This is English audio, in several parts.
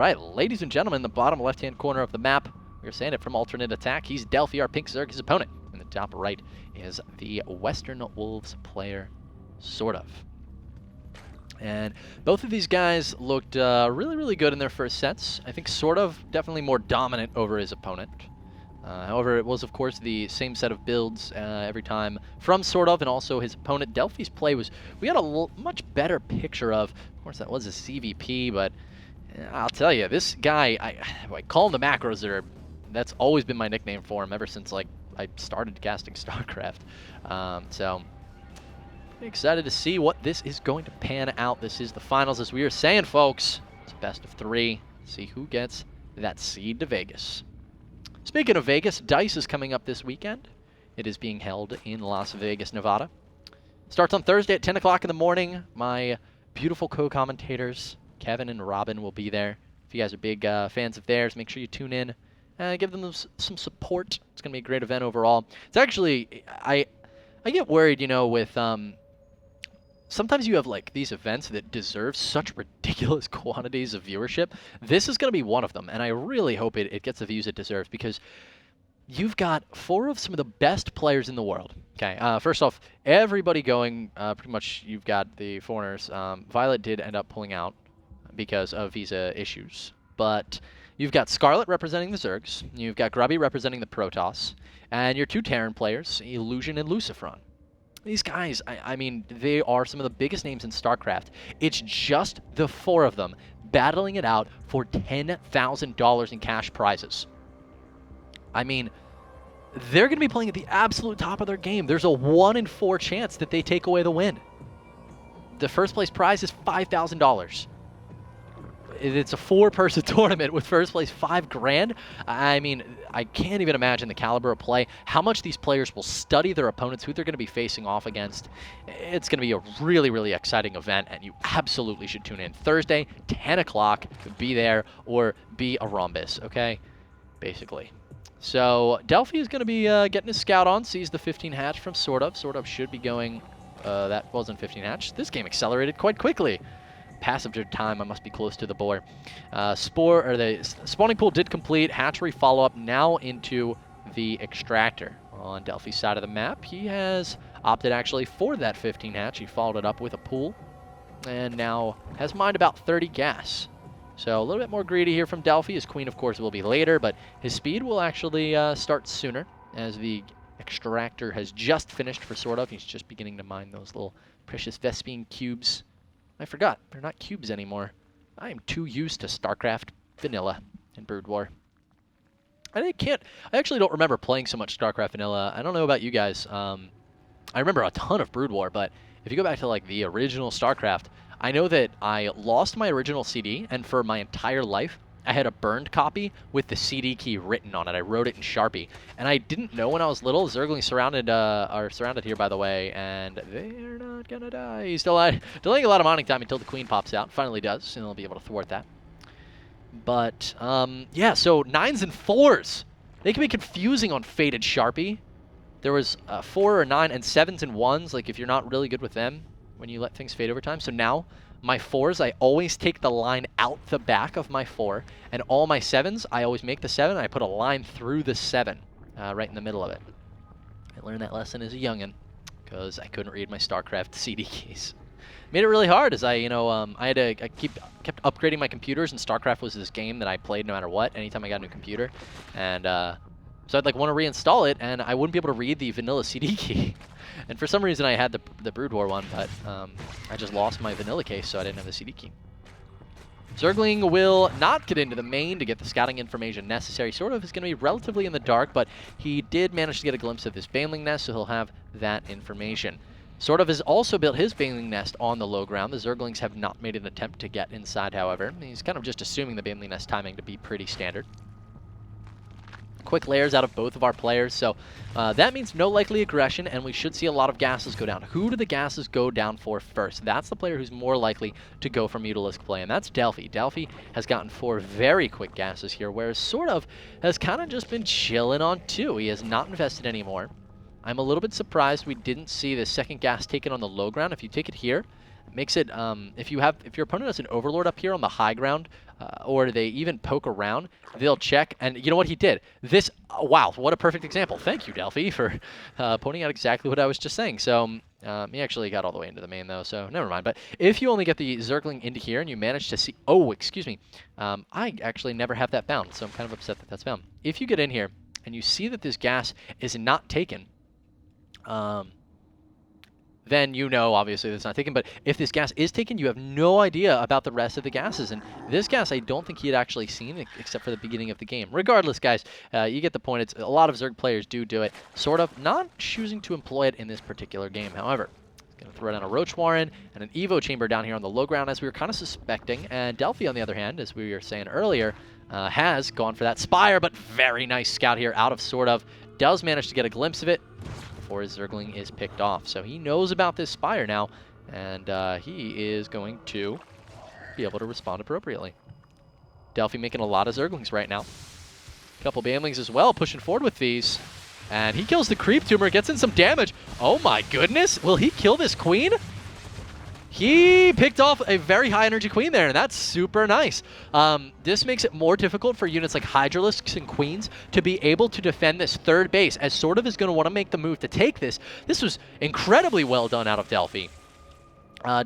Right, ladies and gentlemen, the bottom left-hand corner of the map, we're saying it from alternate attack. He's Delphi, our pink Zerg, his opponent. In the top right is the Western Wolves player, SortOf. And both of these guys looked really, really good in their first sets. I think SortOf definitely more dominant over his opponent. However, it was, of course, the same set of builds every time from SortOf, and also his opponent. Delphi's play was, we got a much better picture of course, that was a CVP, but I'll tell you, this guy, I call him the Macro Zerg. That's always been my nickname for him ever since, like, I started casting StarCraft. So, excited to see what this is going to pan out. This is the finals, as we were saying, folks. It's best of 3. See who gets that seed to Vegas. Speaking of Vegas, DICE is coming up this weekend. It is being held in Las Vegas, Nevada. Starts on Thursday at 10 o'clock in the morning. My beautiful co-commentators, Kevin and Robin, will be there. If you guys are big fans of theirs, make sure you tune in. Give them some support. It's going to be a great event overall. It's actually, I get worried, you know, with sometimes you have like these events that deserve such ridiculous quantities of viewership. This is going to be one of them, and I really hope it gets the views it deserves, because you've got 4 of some of the best players in the world. Okay, first off, everybody going, pretty much you've got the foreigners. Violet did end up pulling out because of visa issues, but you've got Scarlet representing the Zergs, you've got Grubby representing the Protoss, and your 2 Terran players, Illusion and Lucifron. These guys, I mean, they are some of the biggest names in StarCraft. It's just the 4 of them battling it out for $10,000 in cash prizes. I mean, they're going to be playing at the absolute top of their game. There's a 1 in 4 chance that they take away the win. The first place prize is $5,000. It's a 4-person tournament with first place $5 grand. I mean, I can't even imagine the caliber of play, how much these players will study their opponents, who they're going to be facing off against. It's going to be a really, really exciting event, and you absolutely should tune in. Thursday, 10 o'clock, be there or be a rhombus, okay? Basically. So Delphi is going to be getting his scout on, sees the 15 hatch from SortOf. SortOf should be going, that wasn't 15 hatch. This game accelerated quite quickly. Passage time, I must be close to the board. The spawning pool did complete. Hatchery follow-up now into the extractor. On Delphi's side of the map, he has opted actually for that 15 hatch. He followed it up with a pool, and now has mined about 30 gas. So a little bit more greedy here from Delphi. His queen, of course, will be later, but his speed will actually start sooner, as the extractor has just finished for SortOf. He's just beginning to mine those little precious Vespine cubes. I forgot, they're not cubes anymore. I am too used to StarCraft Vanilla and Brood War. I actually don't remember playing so much StarCraft Vanilla. I don't know about you guys. I remember a ton of Brood War, but if you go back to like the original StarCraft, I know that I lost my original CD, and for my entire life, I had a burned copy with the CD key written on it. I wrote it in Sharpie, and I didn't know when I was little. Zerglings are surrounded here, by the way, and they're not gonna die. He's delaying a lot of mining time until the queen pops out. Finally does, and they'll be able to thwart that. But yeah, so 9s and 4s. They can be confusing on Faded Sharpie. There was 4 or 9 and 7s and 1s. Like if you're not really good with them, when you let things fade over time. So now, my 4s, I always take the line out the back of my 4, and all my 7s, I always make the 7, and I put a line through the 7, right in the middle of it. I learned that lesson as a youngin', because I couldn't read my StarCraft CD keys. Made it really hard, as I kept upgrading my computers, and StarCraft was this game that I played no matter what, anytime I got a new computer, and so I'd like want to reinstall it, and I wouldn't be able to read the vanilla CD key. And for some reason I had the Brood War one, but I just lost my vanilla case, so I didn't have the CD key. Zergling will not get into the main to get the scouting information necessary. SortOf is going to be relatively in the dark, but he did manage to get a glimpse of this Baneling nest, so he'll have that information. SortOf has also built his Baneling nest on the low ground. The Zerglings have not made an attempt to get inside, however. He's kind of just assuming the Baneling nest timing to be pretty standard. Quick layers out of both of our players, so that means no likely aggression, and we should see a lot of gases go down. Who do the gases go down for first? That's the player who's more likely to go for Mutalisk play, and that's Delphi. Delphi has gotten 4 very quick gases here, whereas SortOf has kind of just been chilling on 2. He has not invested anymore. I'm a little bit surprised we didn't see the second gas taken on the low ground. If you take it here, makes it, if your opponent has an Overlord up here on the high ground, or they even poke around, they'll check, and you know what he did? This, wow, what a perfect example. Thank you, Delphi, for pointing out exactly what I was just saying. So, he actually got all the way into the main, though, so never mind. But if you only get the Zergling into here and you manage to see, oh, excuse me, I actually never have that bound, so I'm kind of upset that that's bound. If you get in here and you see that this gas is not taken, then you know, obviously, that's not taken. But if this gas is taken, you have no idea about the rest of the gases. And this gas, I don't think he had actually seen, except for the beginning of the game. Regardless, guys, you get the point. It's a lot of Zerg players do it. Sort of not choosing to employ it in this particular game, however. He's going to throw down a Roach Warren and an Evo Chamber down here on the low ground, as we were kind of suspecting. And Delphi, on the other hand, as we were saying earlier, has gone for that Spire, but very nice scout here out of SortOf. Does manage to get a glimpse of it before his Zergling is picked off. So he knows about this Spire now, and he is going to be able to respond appropriately. Delphi making a lot of Zerglings right now. A couple Banelings as well, pushing forward with these. And he kills the Creep Tumor, gets in some damage. Oh my goodness, will he kill this Queen? He picked off a very high energy Queen there, and that's super nice. This makes it more difficult for units like Hydralisks and Queens to be able to defend this third base, as SortOf is going to want to make the move to take this. This was incredibly well done out of Delphi.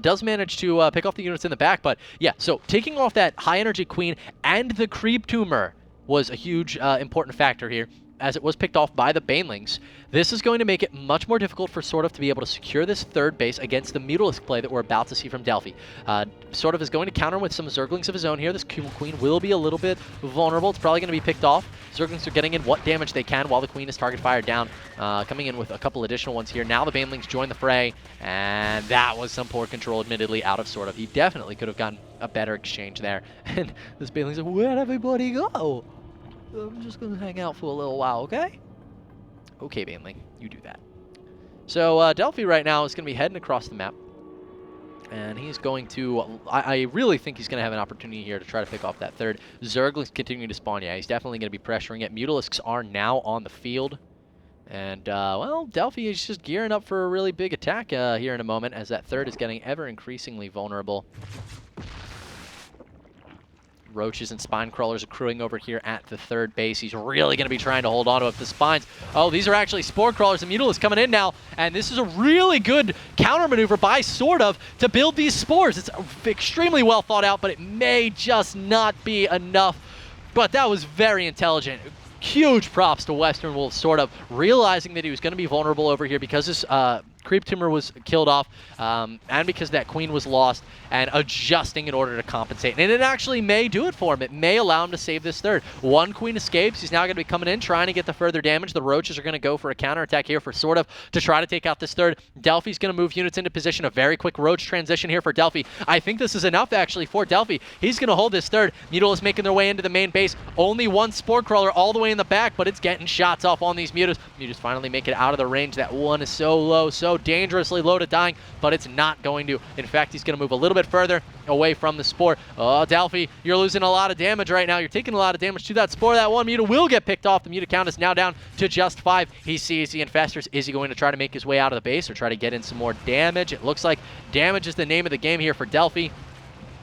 Does manage to pick off the units in the back, but yeah, so taking off that high energy Queen and the Creep Tumor was a huge important factor here, as it was picked off by the Banelings. This is going to make it much more difficult for SortOf to be able to secure this third base against the Mutalisk play that we're about to see from Delphi. SortOf is going to counter with some Zerglings of his own here. This Queen will be a little bit vulnerable. It's probably going to be picked off. Zerglings are getting in what damage they can while the Queen is target fired down. Coming in with a couple additional ones here. Now the Banelings join the fray, and that was some poor control, admittedly, out of SortOf. He definitely could have gotten a better exchange there. And this Baneling's like, where'd everybody go? I'm just going to hang out for a little while, okay? Okay, Baneling, you do that. So Delphi right now is going to be heading across the map. And he's going to, I really think he's going to have an opportunity here to try to pick off that third. Zergling's continuing to spawn. Yeah, he's definitely going to be pressuring it. Mutalisks are now on the field. And, well, Delphi is just gearing up for a really big attack here in a moment, as that third is getting ever increasingly vulnerable. Roaches and Spine Crawlers accruing over here at the third base. He's really going to be trying to hold on to it. The Spines. Oh, these are actually Spore Crawlers. The Mutalisk coming in now. And this is a really good counter maneuver by SortOf to build these spores. It's extremely well thought out, but it may just not be enough. But that was very intelligent. Huge props to Western Wolves SortOf, realizing that he was going to be vulnerable over here because his Creep Tumor was killed off, and because that Queen was lost, and adjusting in order to compensate. And it actually may do it for him. It may allow him to save this third. One Queen escapes. He's now going to be coming in, trying to get the further damage. The Roaches are going to go for a counterattack here for SortOf to try to take out this third. Delphi's going to move units into position. A very quick Roach transition here for Delphi. I think this is enough, actually, for Delphi. He's going to hold this third. Mutalisk making their way into the main base. Only one Spore Crawler all the way in the back, but it's getting shots off on these Mutas. Mutas finally make it out of the range. That one is so low, so dangerously low to dying, but it's not going to. In fact, he's going to move a little bit further away from the Spore. Oh, Delphi, you're losing a lot of damage right now. You're taking a lot of damage to that Spore. That one Muta will get picked off. The Muta count is now down to just 5. He sees the Infestors. Is he going to try to make his way out of the base or try to get in some more damage? It looks like damage is the name of the game here for Delphi.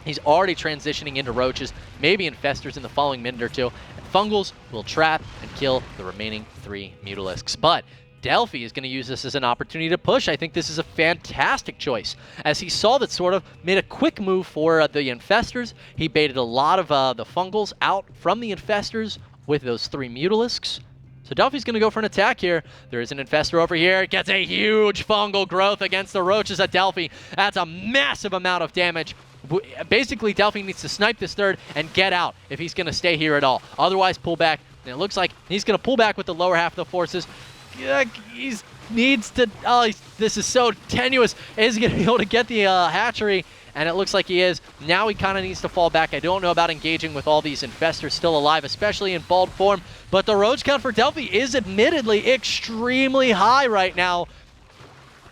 He's already transitioning into Roaches, maybe Infestors in the following minute or two. And Fungals will trap and kill the remaining 3 Mutalisks. But Delphi is going to use this as an opportunity to push. I think this is a fantastic choice, as he saw that SortOf made a quick move for the Infestors. He baited a lot of the Fungals out from the Infestors with those 3 Mutalisks. So Delphi's going to go for an attack here. There is an Infestor over here. Gets a huge fungal growth against the Roaches at Delphi. That's a massive amount of damage. Basically, Delphi needs to snipe this third and get out if he's going to stay here at all. Otherwise, pull back. And it looks like he's going to pull back with the lower half of the forces. He needs to... Oh, this is so tenuous. Is he going to be able to get the hatchery? And it looks like he is. Now he kind of needs to fall back. I don't know about engaging with all these Infestors still alive, especially in bald form. But the Roach count for Delphi is admittedly extremely high right now.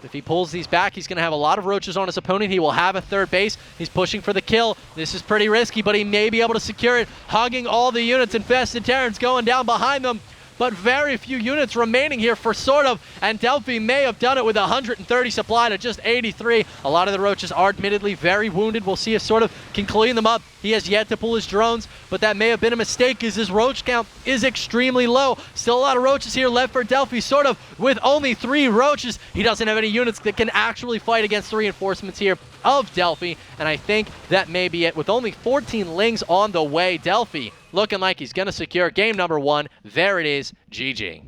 If he pulls these back, he's going to have a lot of Roaches on his opponent. He will have a third base. He's pushing for the kill. This is pretty risky, but he may be able to secure it. Hugging all the units. Infested Terrans going down behind them. but very few units remaining here for SortOf, and Delphi may have done it with 130 supply to just 83. A lot of the roaches are admittedly very wounded. We'll see if SortOf can clean them up. He has yet to pull his drones, but that may have been a mistake as his roach count is extremely low. Still a lot of roaches here left for Delphi. SortOf with only 3 roaches. He doesn't have any units that can actually fight against the reinforcements here of Delphi, and I think that may be it. With only 14 lings on the way, Delphi looking like he's going to secure game number 1. There it is, GG.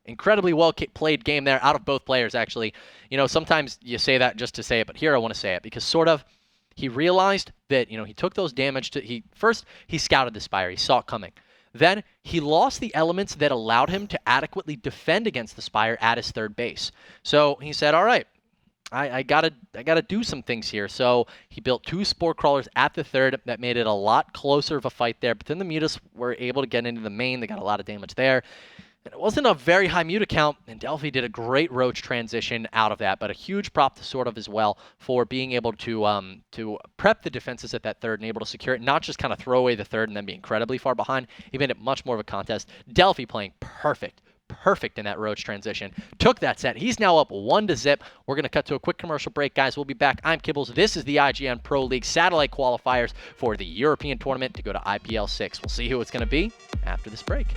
Incredibly well played game there out of both players, actually. You know, sometimes you say that just to say it, but here I want to say it because SortOf, he realized that, you know, he took those damage to, first he scouted the Spire, he saw it coming. Then he lost the elements that allowed him to adequately defend against the Spire at his third base. So he said, all right, I gotta do some things here. So he built 2 Spore Crawlers at the third. That made it a lot closer of a fight there. But then the Mutas were able to get into the main. They got a lot of damage there. And it wasn't a very high Muta count, and Delphi did a great roach transition out of that. But a huge prop to SortOf as well for being able to prep the defenses at that third and able to secure it, not just kind of throw away the third and then be incredibly far behind. He made it much more of a contest. Delphi playing perfect in that roach transition. Took that set. He's now up 1-0. We're going to cut to a quick commercial break, guys. We'll be back. I'm Kibbles. This is the IGN Pro League satellite qualifiers for the European tournament to go to IPL6. We'll see who it's going to be after this break.